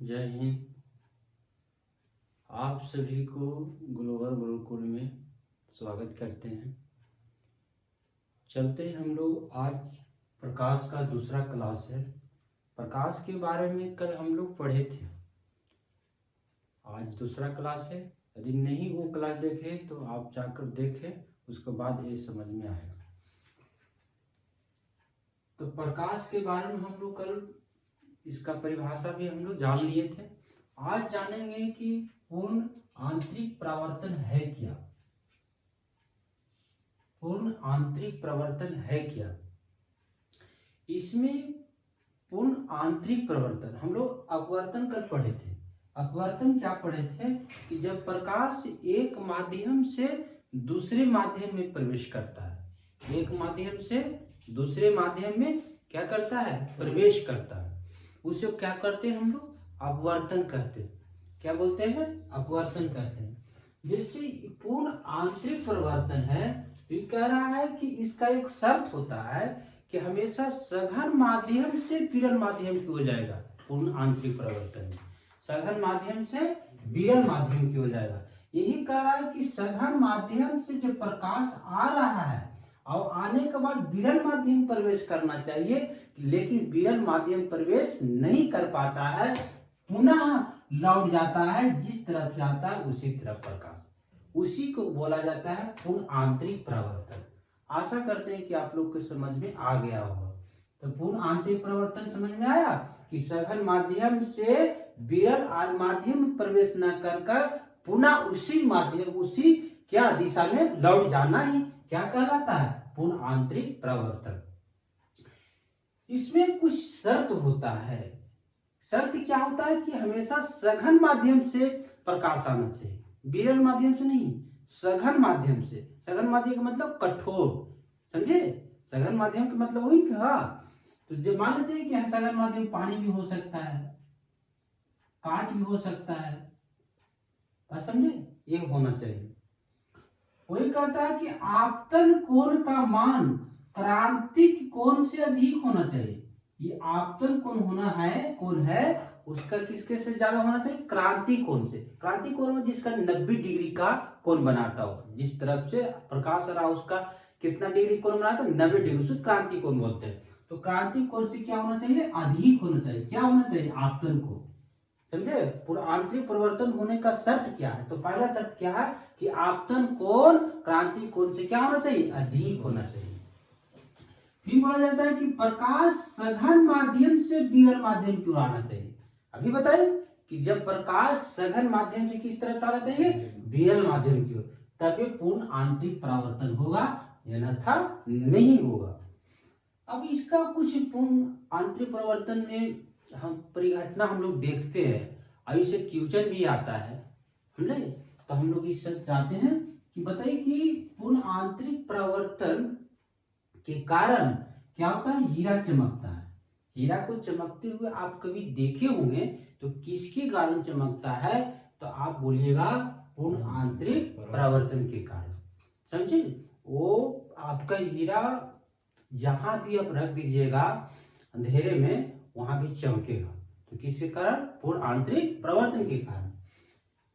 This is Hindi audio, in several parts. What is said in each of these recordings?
जय हिंद। आप सभी को ग्लोबल गुरुकुल में स्वागत करते हैं। चलते हम लोग आज प्रकाश का दूसरा क्लास है। प्रकाश के बारे में कल हम लोग पढ़े थे, आज दूसरा क्लास है। यदि नहीं वो क्लास देखे तो आप जाकर देखें, उसके बाद ये समझ में आएगा। तो प्रकाश के बारे में हम लोग कल इसका परिभाषा भी हम लोग जान लिए थे। आज जानेंगे कि पूर्ण आंतरिक परावर्तन है क्या। पूर्ण आंतरिक परावर्तन है क्या। इसमें पूर्ण आंतरिक परावर्तन हम लोग अपवर्तन कल पढ़े थे। अपवर्तन क्या पढ़े थे कि जब प्रकाश एक माध्यम से दूसरे माध्यम में प्रवेश करता है, एक माध्यम से दूसरे माध्यम में क्या करता है, प्रवेश करता है, उसे क्या करते हैं हम लोग, अपवर्तन कहते हैं। क्या बोलते हैं, अपवर्तन कहते हैं। जैसे पूर्ण आंतरिक परिवर्तन है, तो कह रहा है कि इसका एक शर्त होता है कि हमेशा सघन माध्यम से विरल माध्यम की हो जाएगा। पूर्ण आंतरिक परिवर्तन सघन माध्यम से विरल माध्यम की हो जाएगा। यही कह रहा है कि सघन माध्यम से जो प्रकाश आ रहा है और आने के बाद विरल माध्यम प्रवेश करना चाहिए, लेकिन विरल माध्यम प्रवेश नहीं कर पाता है, पुनः लौट जाता है। जिस तरफ जाता है उसी तरफ प्रकाश, उसी को बोला जाता है पूर्ण आंतरिक परावर्तन। आशा करते हैं कि आप लोग को समझ में आ गया होगा। तो पूर्ण आंतरिक परावर्तन समझ में आया कि सघन माध्यम से विरल माध्यम में प्रवेश न कर पुनः उसी माध्यम, उसी क्या दिशा में लौट जाना ही क्या कहलाता है, पूर्ण आंतरिक परावर्तन। इसमें कुछ शर्त होता है। शर्त क्या होता है कि हमेशा सघन माध्यम से प्रकाश आना चाहिए, विरल माध्यम से नहीं, सघन माध्यम से। सघन माध्यम का मतलब कठोर, समझे। सघन माध्यम का मतलब वही कहा। तो जब मान लेते हैं कि सघन माध्यम पानी भी हो सकता है, कांच भी हो सकता है, समझे, ये होना चाहिए। वही कहता है कि आपतन कोण का मान क्रांतिक कोण से अधिक होना चाहिए। ये आपतन कोण होना है, कोण है उसका किसके से ज्यादा होना चाहिए, क्रांति कोण से। क्रांति कोण में जिसका 90 डिग्री का कोण बनाता हो, जिस तरफ से प्रकाश आ रहा उसका कितना डिग्री कोण बनाता है, 90 डिग्री, उसको क्रांति कोण बोलते हैं। तो क्रांति कोण से क्या होना चाहिए, अधिक होना चाहिए। क्या होना चाहिए, आपतन कोण, समझे। पूर्ण आंतरिक परिवर्तन होने का शर्त क्या है, तो पहला शर्त क्या है कि आपतन कोण क्रांति कोण से क्या होना चाहिए, अधिक होना चाहिए। फिर बोला जाता है कि प्रकाश सघन माध्यम से विरल माध्यम की ओर आना चाहिए। अभी बताइए कि जब प्रकाश सघन माध्यम से किस तरफ आना चाहिए, विरल माध्यम की ओर, तभी पूर्ण आंतरिक परावर्तन होगा, अन्यथा नहीं होगा। अब इसका कुछ पूर्ण आंतरिक परावर्तन में हम परिघटना हम लोग देखते हैं, और इसे क्वेश्चन भी आता है, समझे। तो हम लोग इस सब चाहते हैं कि बताइए कि पूर्ण आंतरिक परावर्तन के कारण क्या होता है, हीरा चमकता है। हीरा को चमकते हुए आप कभी देखे होंगे, तो किसके कारण चमकता है, तो आप बोलिएगा पूर्ण आंतरिक परावर्तन के कारण, समझे। वो आपका हीरा यहाँ भी आप रख दीजिएगा अंधेरे में, वहां भी चमकेगा। तो किसके कारण, पूर्ण आंतरिक परावर्तन के कारण।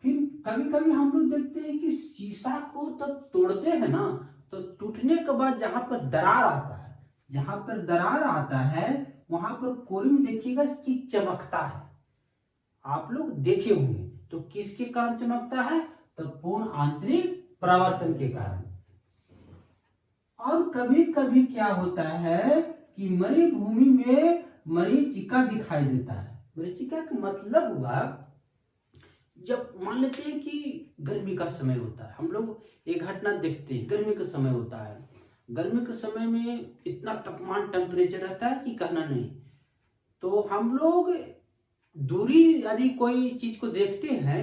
फिर कभी कभी हम लोग देखते हैं कि शीशा को तब तोड़ते हैं ना, तो टूटने के बाद जहां पर दरार आता है, जहां पर दरार आता है वहां पर कोरी में देखिएगा कि चमकता है। आप लोग देखे होंगे, तो किसके कारण चमकता है, तो पूर्ण आंतरिक परावर्तन के कारण। और कभी कभी क्या होता है कि मरी भूमि में मरीचिका दिखाई देता है। मरीचिका का मतलब हुआ, जब मान लेते हैं कि गर्मी का समय होता है, हम लोग एक घटना देखते हैं, गर्मी का समय होता है। गर्मी के समय में इतना तापमान टेम्परेचर रहता है कि कहना नहीं। तो हम लोग दूरी यदि कोई चीज को देखते हैं,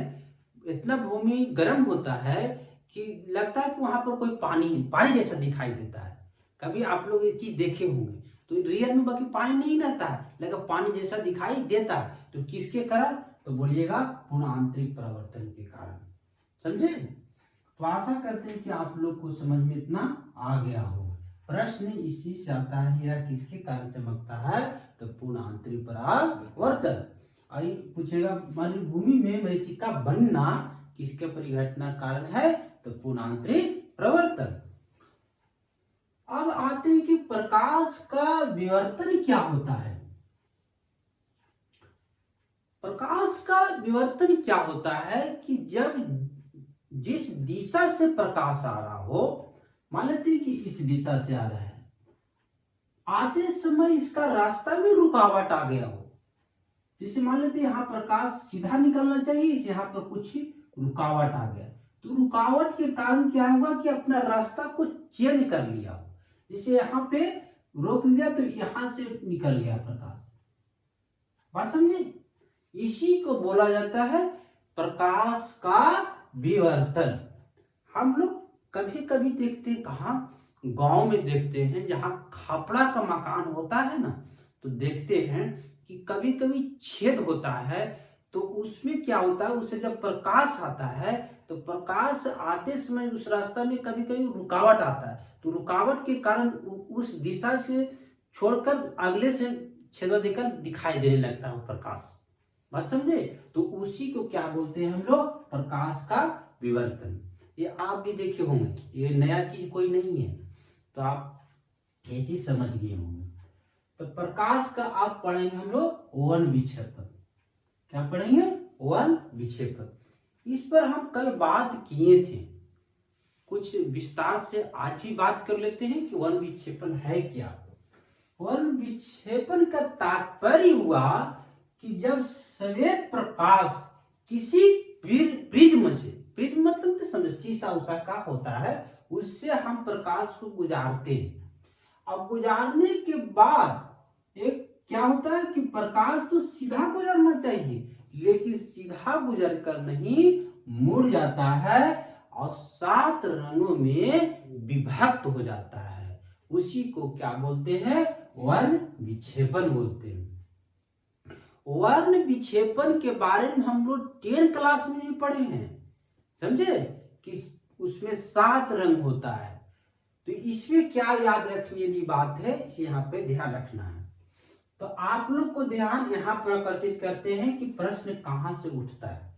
इतना भूमि गर्म होता है कि लगता है कि वहां पर कोई पानी जैसा दिखाई देता है। कभी आप लोग ये चीज देखे होंगे, तो रियल में बाकी पानी नहीं रहता है, लेकिन पानी जैसा दिखाई देता है। तो किसके कारण, तो बोलिएगा पूर्ण आंतरिक परावर्तन के कारण, समझे। तो आशा करते हैं कि आप लोग को समझ में इतना आ गया होगा। प्रश्न इसी से आता है, हीरा किसके कारण चमकता है, तो पूर्ण आंतरिक परावर्तन। कुछ पूछेगा मरुभूमि में मरीचिका बनना किसके परिघटना कारण है, तो पूर्णांतरिक प्रवर्तन। अब आते हैं कि प्रकाश का विवर्तन क्या होता है। प्रकाश का विवर्तन क्या होता है कि जब जिस दिशा से प्रकाश आ रहा हो, मान लेते हैं कि इस दिशा से आ रहा है, आते समय इसका रास्ता में रुकावट आ गया हो, जैसे मान लेते हैं यहाँ प्रकाश सीधा निकलना चाहिए, इसे यहाँ पर कुछ रुकावट आ गया, तो रुकावट के कारण क्या होगा कि अपना रास्ता को चेंज कर लिया हो, जैसे यहाँ पे रोक दिया तो यहाँ से निकल गया प्रकाश। बात समझे? इसी को बोला जाता है प्रकाश का विवर्तन। हम लोग कभी कभी देखते हैं, कहाँ गांव में देखते हैं, जहां खपड़ा का मकान होता है ना, तो देखते हैं कि कभी कभी छेद होता है, तो उसमें क्या होता है, उससे जब प्रकाश आता है तो प्रकाश आते समय उस रास्ता में कभी कभी रुकावट आता है, तो रुकावट के कारण उस दिशा से छोड़कर अगले से छेद देकर दिखाई देने लगता है प्रकाश। बात समझे? तो उसी को क्या बोलते हैं हम लोग, प्रकाश का विवर्तन। ये आप भी देखे होंगे, ये नया चीज कोई नहीं है, तो आप ये चीज समझ गए होंगे। तो प्रकाश का आप पढ़ेंगे हम लोग वन विक्षेपण। क्या पढ़ेंगे? वन विक्षेपण। इस पर हम कल बात किए थे, कुछ विस्तार से आज भी बात कर लेते हैं कि वन विक्षेपण है क्या। वन विक्षेपण का तात्पर्य हुआ कि जब श्वेत प्रकाश किसी प्रिज्म से, प्रिज्म मतलब तो समझो शीशा उषा का होता है, उससे हम प्रकाश को गुजारते हैं। अब गुजारने के बाद एक क्या होता है कि प्रकाश तो सीधा गुजरना चाहिए, लेकिन सीधा गुजर कर नहीं, मुड़ जाता है और 7 रंगों में विभक्त हो जाता है। उसी को क्या बोलते हैं? वर्ण विक्षेपण बोलते हैं। वर्ण विक्षेपण के बारे में हम लोग 10 क्लास में भी पढ़े हैं, समझे कि उसमें 7 रंग होता है। तो इसमें क्या याद रखने वाली बात है, इसे यहाँ पे ध्यान रखना है। तो आप लोग को ध्यान यहाँ पर आकर्षित करते हैं कि प्रश्न कहाँ से उठता है।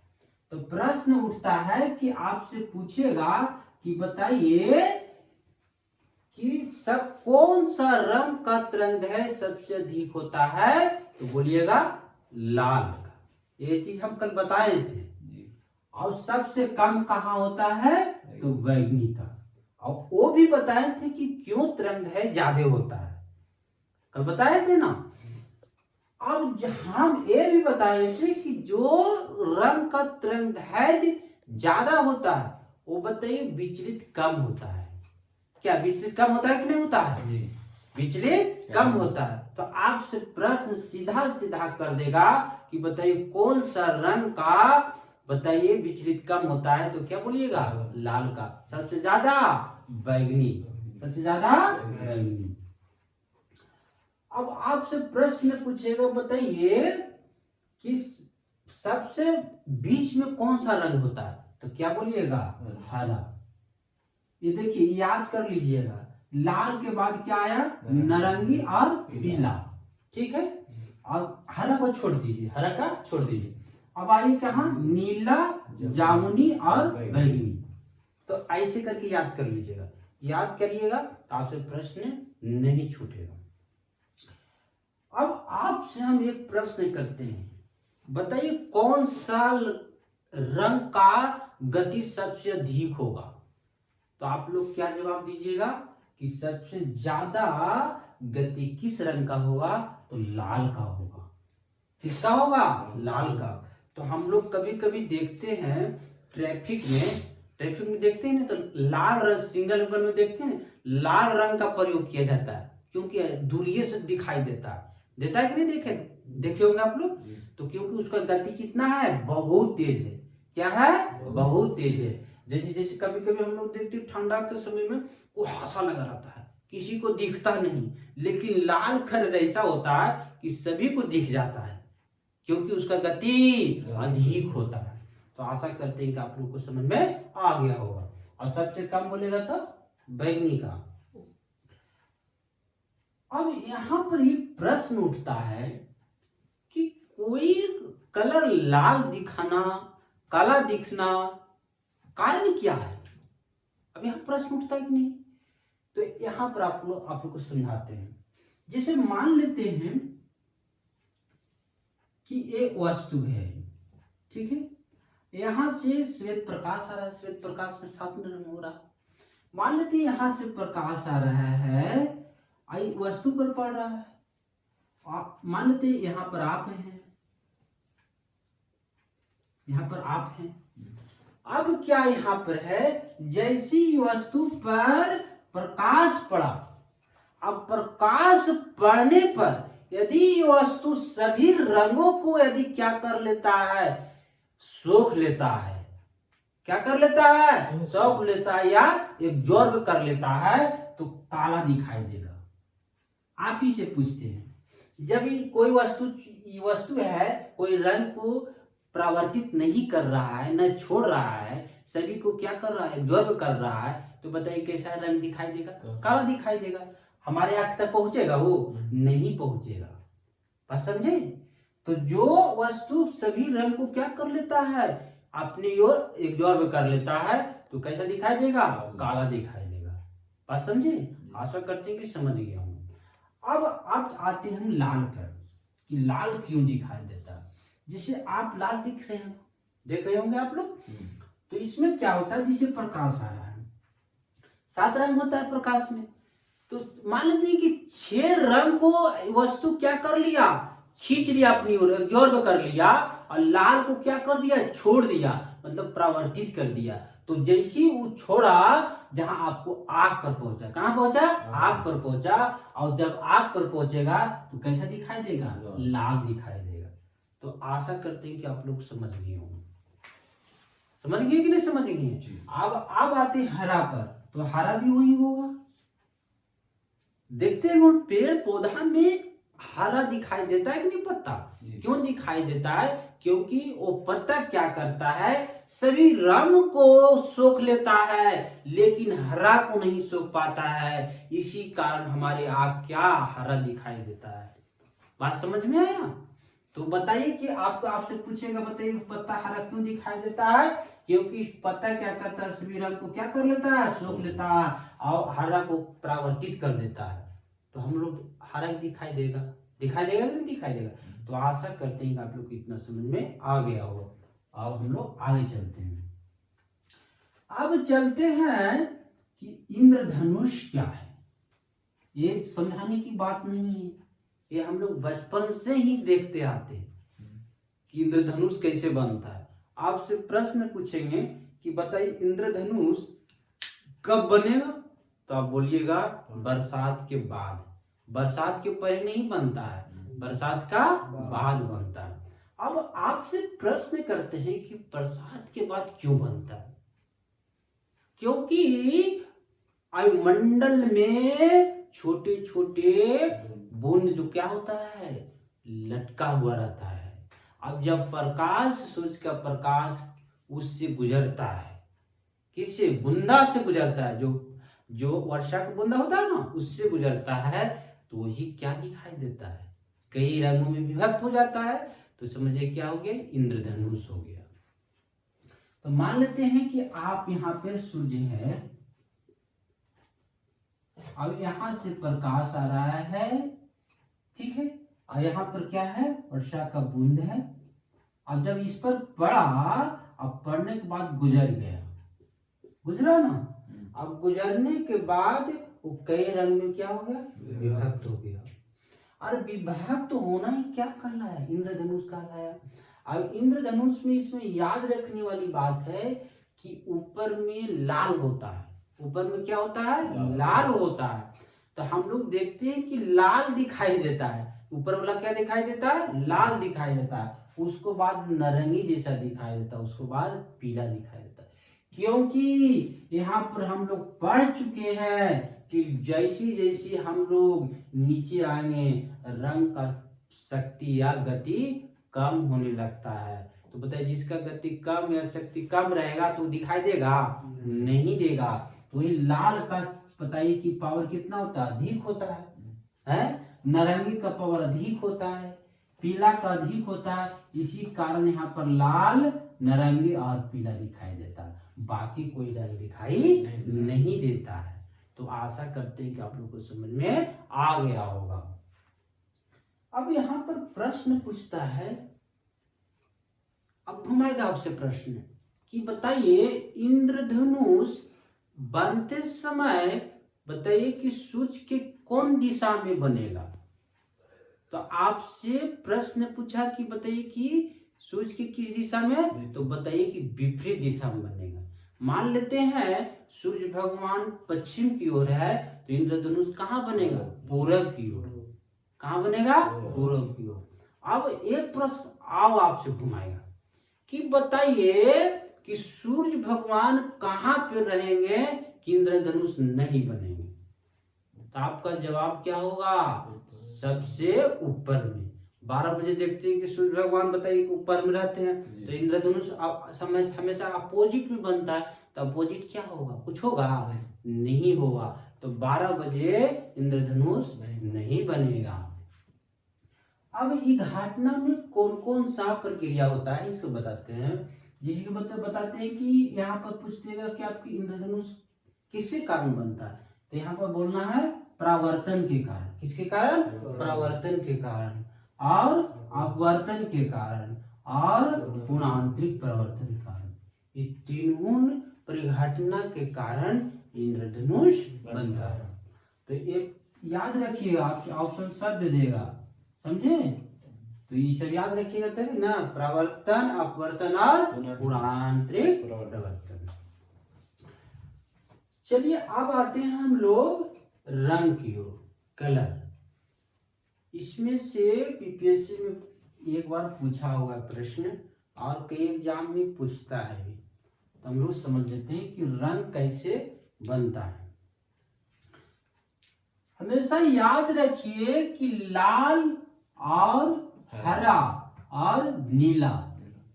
तो प्रश्न उठता है कि आपसे पूछेगा कि बताइए कि सब कौन सा रंग का तरंगदैर्घ्य सबसे अधिक होता है, तो बोलिएगा लाल का। ये चीज हम कल बताए थे। और सबसे कम कहाँ होता है, तो बैंगनी का। और वो भी बताए थे कि क्यों तरंगदैर्घ्य ज्यादा होता है, कल बताए थे ना। अब हम ये भी बताए थे कि जो रंग का तरंगदैर्घ्य ज्यादा होता है वो बताइए विचलित कम होता है। क्या विचलित कम होता है कि नहीं होता है? विचलित कम होता है। तो आपसे प्रश्न सीधा सीधा कर देगा कि बताइए कौन सा रंग का बताइए विचलित कम होता है, तो क्या बोलिएगा? लाल का। सबसे ज्यादा बैंगनी, सबसे ज्यादा बैंगनी। अब आपसे प्रश्न पूछेगा बताइए कि सबसे बीच में कौन सा रंग होता है, तो क्या बोलिएगा? हरा। ये देखिए याद कर लीजिएगा, लाल के बाद क्या आया? नारंगी और पीला, ठीक है। और हरा को छोड़ दीजिए, हरा का छोड़ दीजिए। अब आइए कहाँ? नीला, जामुनी और बैंगनी। तो ऐसे करके याद कर लीजिएगा, याद करिएगा तो आपसे प्रश्न नहीं छूटेगा। अब आपसे हम एक प्रश्न करते हैं, बताइए कौन सा रंग का गति सबसे अधिक होगा। तो आप लोग क्या जवाब दीजिएगा कि सबसे ज्यादा गति किस रंग का होगा, तो लाल का होगा। किसका होगा? लाल का। तो हम लोग कभी कभी देखते हैं ट्रैफिक में देखते हैं ना, तो लाल रंग सिग्नल में देखते हैं लाल रंग का प्रयोग किया जाता है, क्योंकि दूरिये से दिखाई देता है कि नहीं? देखे होंगे आप लोग। तो क्योंकि उसका गति कितना है? बहुत तेज है। क्या है? बहुत तेज है। जैसे कभी कभी हम लोग देखते हैं ठंडा के समय में कुहासा लगा रहता है, किसी को दिखता नहीं, लेकिन लाल कलर ऐसा होता है कि सभी को दिख जाता है, क्योंकि उसका गति अधिक होता है। तो आशा करते हैं कि आप लोग को समझ में आ गया होगा। और सबसे कम बोलेगा तो बैंगनी का। अब यहाँ पर एक प्रश्न उठता है कि कोई कलर लाल दिखाना, काला दिखना, कारण क्या है? अब यहाँ प्रश्न उठता है कि नहीं? तो यहाँ पर आप लोग को समझाते हैं। जैसे मान लेते हैं कि एक वस्तु है, ठीक है, यहां से श्वेत प्रकाश आ रहा है, श्वेत प्रकाश में 7 रंग हो रहा है। मान लेते हैं यहां से प्रकाश आ रहा है, आई वस्तु पर पड़ रहा है। मान लेते हैं यहाँ पर आप हैं, यहाँ पर आप हैं। अब क्या यहाँ पर है, जैसी वस्तु पर प्रकाश पड़ा, अब प्रकाश पड़ने पर यदि वस्तु सभी रंगों को यदि क्या कर लेता है, सोख लेता है, क्या कर लेता है, सोख लेता है या एब्जॉर्ब कर लेता है, तो काला दिखाई देगा। आप ही से पूछते हैं, जब कोई वस्तु है, कोई रंग को परावर्तित नहीं कर रहा है, न छोड़ रहा है, सभी को क्या कर रहा है, एब्जॉर्ब कर रहा है, तो बताइए कैसा रंग दिखाई देगा, काला दिखाई देगा। हमारे आंख तक पहुंचेगा वो? नहीं पहुंचेगा। बस समझे? तो जो वस्तु सभी रंग को क्या कर लेता है, अपनी ओर एब्जॉर्ब कर लेता है, तो कैसा दिखाई देगा, काला दिखाई देगा। बात समझे? आशा करते हैं कि समझ गया हूं। अब आप आते हैं लाल पर, कि लाल क्यों दिखाई देता है। जैसे आप लाल दिख रहे हैं, देख रहे होंगे आप लोग, तो इसमें क्या होता है, जिसे प्रकाश आ रहा है, 7 रंग होता है प्रकाश में, तो मान लेते हैं कि 6 रंग को वस्तु क्या कर लिया, खींच लिया अपनी ओर, एब्जॉर्ब कर लिया, और लाल को क्या कर दिया, छोड़ दिया, मतलब परावर्तित कर दिया। तो जैसी वो छोड़ा, जहां आपको आग पर पहुंचा, कहां पहुंचा, आग पर पहुंचा, और जब आग पर पहुंचेगा तो कैसा दिखाई देगा, लाल दिखाई देगा। तो आशा करते हैं कि आप लोग समझ गए होंगे। समझ गए कि नहीं समझ गए? अब आते हरा पर, तो हरा भी वही होगा। देखते हैं पेड़ पौधा में हरा दिखाई देता है कि नहीं, पत्ता क्यों दिखाई देता है, क्योंकि वो पत्ता क्या करता है, सभी रंग को सोख लेता है, लेकिन हरा को नहीं सोख पाता है। इसी कारण हमारे आँख क्या हरा दिखाई देता है। बात समझ में आया? तो बताइए कि आपसे पूछेगा, बताइए पत्ता हरा क्यों दिखाई देता है, क्योंकि पत्ता क्या करता है, सभी रंग को क्या कर लेता है, सोख लेता है, और हरा को परावर्तित कर देता है। तो हम लोग हरा ही दिखाई देगा, दिखाई देगा कि नहीं दिखाई देगा। तो आशा करते हैं कि आप लोग को इतना समझ में आ गया होगा। अब हम लोग आगे चलते हैं। अब चलते हैं कि इंद्रधनुष क्या है। ये समझाने की बात नहीं है, ये हम लोग बचपन से ही देखते आते हैं कि इंद्रधनुष कैसे बनता है। आपसे प्रश्न पूछेंगे कि बताइए इंद्रधनुष कब बनेगा, तो आप बोलिएगा बरसात के बाद। बरसात के पहले नहीं बनता है, बरसात का बाद बनता है। अब आपसे प्रश्न करते हैं कि बरसात के बाद क्यों बनता है, क्योंकि वायुमंडल में छोटे छोटे बूंद जो क्या होता है, लटका हुआ रहता है। अब जब प्रकाश, सूरज का प्रकाश उससे गुजरता है, किससे, बूंदा से गुजरता है, जो वर्षा का बूंदा होता है ना, उससे गुजरता है, तो वही क्या दिखाई देता है, कई रंगों में विभक्त हो जाता है। तो समझिए क्या हो गया, इंद्रधनुष हो गया। तो मान लेते हैं कि आप यहाँ पे सूर्य है, अब यहां से प्रकाश आ रहा है, ठीक है, और यहाँ पर क्या है, वर्षा का बूंद है। अब जब इस पर पड़ा, अब पड़ने के बाद गुजर गया, गुजरा ना, अब गुजरने के बाद वो कई रंग में क्या हो गया, विभक्त हो गया। और विभक्त तो होना ही क्या कहलाया, इंद्रधनुष कहलाया। अब इंद्रधनुष में इसमें याद रखने वाली बात है कि ऊपर में लाल होता है, ऊपर में क्या होता है, लाल होता है। तो हम लोग देखते हैं कि लाल दिखाई देता है, ऊपर वाला क्या दिखाई देता है, लाल दिखाई देता है, उसको बाद नारंगी जैसा दिखाई देता है, उसको बाद पीला दिखाई देता है। क्योंकि यहाँ पर हम लोग पढ़ चुके हैं कि जैसी जैसी हम लोग नीचे आएंगे, रंग का शक्ति या गति कम होने लगता है। तो बताइए जिसका गति कम या शक्ति कम रहेगा तो दिखाई देगा, नहीं देगा। तो ये लाल का बताइए कि पावर कितना होता है, अधिक होता है? नारंगी का पावर अधिक होता है। पीला का अधिक होता है, इसी कारण यहाँ पर लाल, नारंगी और पीला दिखाई देता है, बाकी कोई रंग दिखाई नहीं देता है। तो आशा करते हैं कि आप लोगों को समझ में आ गया होगा। अब यहाँ पर प्रश्न पूछता है, अब घुमाएगा आपसे प्रश्न कि बताइए इंद्रधनुष बनते समय बताइए कि सूर्य के कौन दिशा में बनेगा। तो आपसे प्रश्न पूछा कि बताइए कि सूर्य की किस दिशा में, तो बताइए कि विपरीत दिशा में बनेगा। मान लेते हैं सूर्य भगवान पश्चिम की ओर है, तो इंद्रधनुष कहाँ बनेगा, पूरब की ओर। कहाँ बनेगा, पूरब की ओर। अब एक प्रश्न आओ आपसे घुमाएगा कि बताइए कि सूर्य भगवान कहाँ पे रहेंगे कि इंद्रधनुष नहीं बनेंगे। तो आपका जवाब क्या होगा, सबसे ऊपर में। 12 बजे देखते हैं कि सूर्य भगवान बताइए कि ऊपर में रहते हैं, तो इंद्रधनुष हमेशा अपोजिट में बनता है, तो अपोजिट क्या होगा, कुछ होगा नहीं होगा। तो 12 बजे इंद्रधनुष नहीं बनेगा। अब इस घटना में कौन कौन सा प्रक्रिया होता है इसको बताते हैं। जिसके बताते हैं कि यहाँ पर पूछते हैं कि आपकी इंद्रधनुष किसके कारण बनता है, तो यहाँ पर बोलना है परावर्तन के कारण। किसके कारण, परावर्तन के कारण, और अपवर्तन के कारण, और पूर्णांतरिक परावर्तन के कारण। ये तीनों परिघटना के कारण इंद्रधनुष बनता है। तो एक याद रखिएगा, आपके ऑप्शन सब दे देगा, समझे। तो ये सब याद रखिएगा तभी ना, परावर्तन, अपवर्तन और पूर्णांतरिक परावर्तन। चलिए अब आते हैं हम लोग रंग की ओर, कलर। इसमें से पीपीएससी में एक बार पूछा हुआ प्रश्न और कई एग्जाम में पूछता है भी, तो हम लोग समझ लेते हैं कि रंग कैसे बनता है। हमेशा याद रखिए कि लाल और हरा और नीला,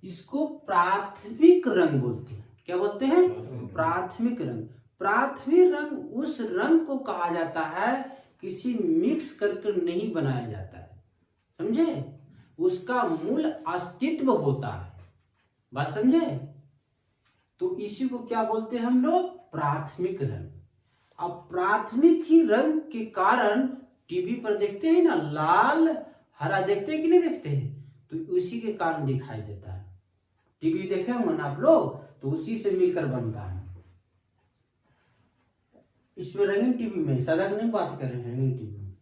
इसको प्राथमिक रंग बोलते हैं। क्या बोलते हैं, प्राथमिक रंग। प्राथमिक रंग उस रंग को कहा जाता है किसी मिक्स करके नहीं बनाया जाता है, समझे, उसका मूल अस्तित्व होता है, बात समझे। तो इसी को क्या बोलते हैं हम लोग, प्राथमिक रंग। अब प्राथमिक ही रंग के कारण टीवी पर देखते हैं ना, लाल हरा देखते हैं कि नहीं देखते हैं, तो उसी के कारण दिखाई देता है। टीवी देखे होंगे ना आप लोग, तो उसी से मिलकर बनता है। इसमें रंगीन टीवी में, सादा नहीं बात कर रहे हैं, रंगीन टीवी में।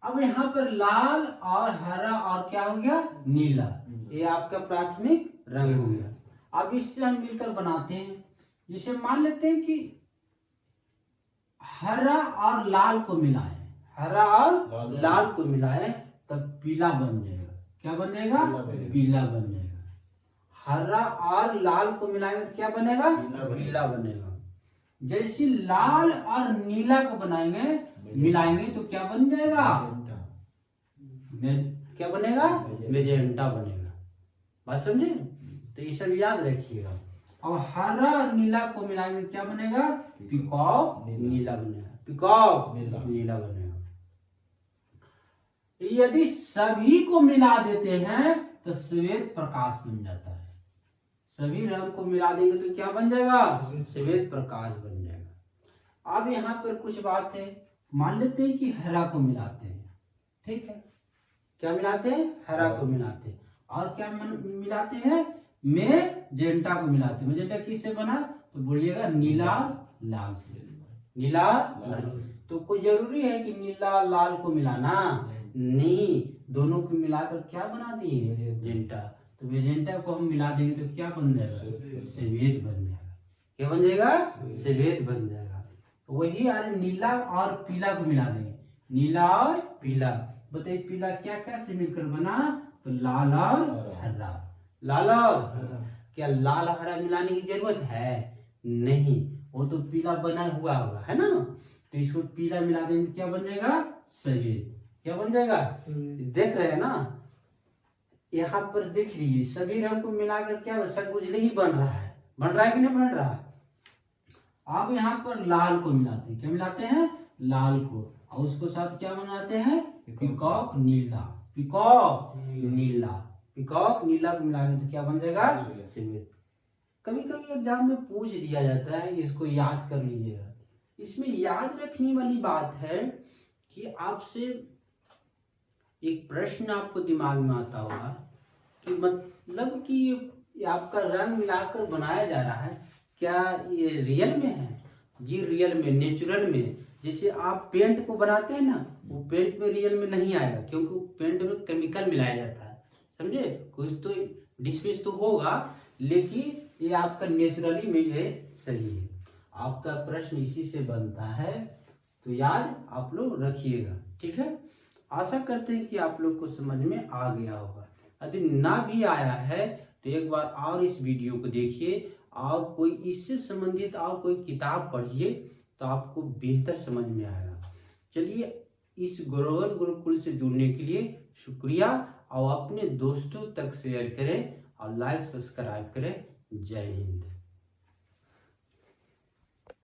अब यहाँ पर लाल और हरा और क्या हो गया, नीला, ये आपका प्राथमिक रंग हो गया। अब इससे हम मिलकर बनाते हैं, जिसे मान लेते हैं कि हरा और लाल को मिलाएं, हरा और लाल को मिलाएं, तब पीला बन जाएगा। क्या बन जाएगा, पीला बन जाएगा। हरा और लाल को मिलाएंगे तो क्या बनेगा, पीला बनेगा। जैसे लाल और नीला को बनाएंगे, मिलाएंगे तो क्या बन जाएगा, क्या बनेगा, मेजेंटा बनेगा, बात समझे। तो ये सब याद रखिएगा। और हरा और नीला को मिलाएंगे क्या बनेगा, पीकॉक नीला बनेगा, पीकॉक नीला बनेगा। यदि सभी को मिला देते हैं तो श्वेत प्रकाश बन जाता है। सभी रंग को मिला देंगे तो क्या बन जाएगा, श्वेत प्रकाश बन जाएगा। अब यहाँ पर कुछ बात है, मान लेते हैं कि हरा को मिलाते हैं, ठीक है, क्या मिलाते हैं, हरा को मिलाते हैं, और क्या मिलाते हैं, मेजेंटा को मिलाते हैं। मेजेंटा किससे बना, तो बोलिएगा नीला लाल से, नीला लाल से। तो कोई जरूरी है कि नीला लाल को मिलाना, नहीं, दोनों को मिलाकर क्या बना दिए, मेजेंटा। तो मेजेंटा को हम मिला देंगे तो क्या बन जाएगा, सफेद बन जाएगा। क्या बन जाएगा, सफेद बन जाएगा। वही यार नीला और पीला को मिला देंगे, नीला और पीला। बताइए पीला क्या क्या से मिलकर बना, तो लाल और हरा, लाल और क्या लाल हरा मिलाने की जरूरत है, नहीं, वो तो पीला बना हुआ होगा, है ना। तो इसको पीला मिला देंगे क्या बन जाएगा, सफेद। क्या बन जाएगा, देख रहे हैं ना, यहाँ पर देख लीजिए, सभी रंग को मिलाकर क्या सब उजले ही बन रहा है, बन रहा है कि नहीं बन रहा। अब यहाँ पर लाल को मिलाते हैं, क्या मिलाते हैं, लाल को, और उसको साथ क्या बनाते हैं, पीकॉक नीला। पीकॉक नीला, पीकॉक नीला को मिलाने तो क्या बन जाएगा श्वेत। कभी कभी एग्जाम में पूछ दिया जाता है, इसको याद कर लीजिएगा। इसमें याद रखने वाली बात है कि आपसे एक प्रश्न आपको दिमाग में आता होगा कि मतलब कि ये आपका रंग मिलाकर बनाया जा रहा है, क्या ये रियल में है? जी रियल में, नेचुरल में। जैसे आप पेंट को बनाते हैं ना, वो पेंट में रियल में नहीं आएगा, क्योंकि पेंट में केमिकल मिलाया जाता है, समझे? कुछ तो डिसमिस तो होगा, लेकिन ये आपका नेचुरली में ये सही है। आपका प्रश्न इसी से बनता है, तो याद आप लोग रखिएगा, ठीक है। आशा करते हैं कि आप लोग को समझ में आ गया होगा। यदि ना भी आया है तो एक बार और इस वीडियो को देखिए, और कोई इससे संबंधित और कोई किताब पढ़िए, तो आपको बेहतर समझ में आएगा। चलिए, इस ग्लोबल गुरुकुल से जुड़ने के लिए शुक्रिया, और अपने दोस्तों तक शेयर करें और लाइक सब्सक्राइब करें। जय हिंद।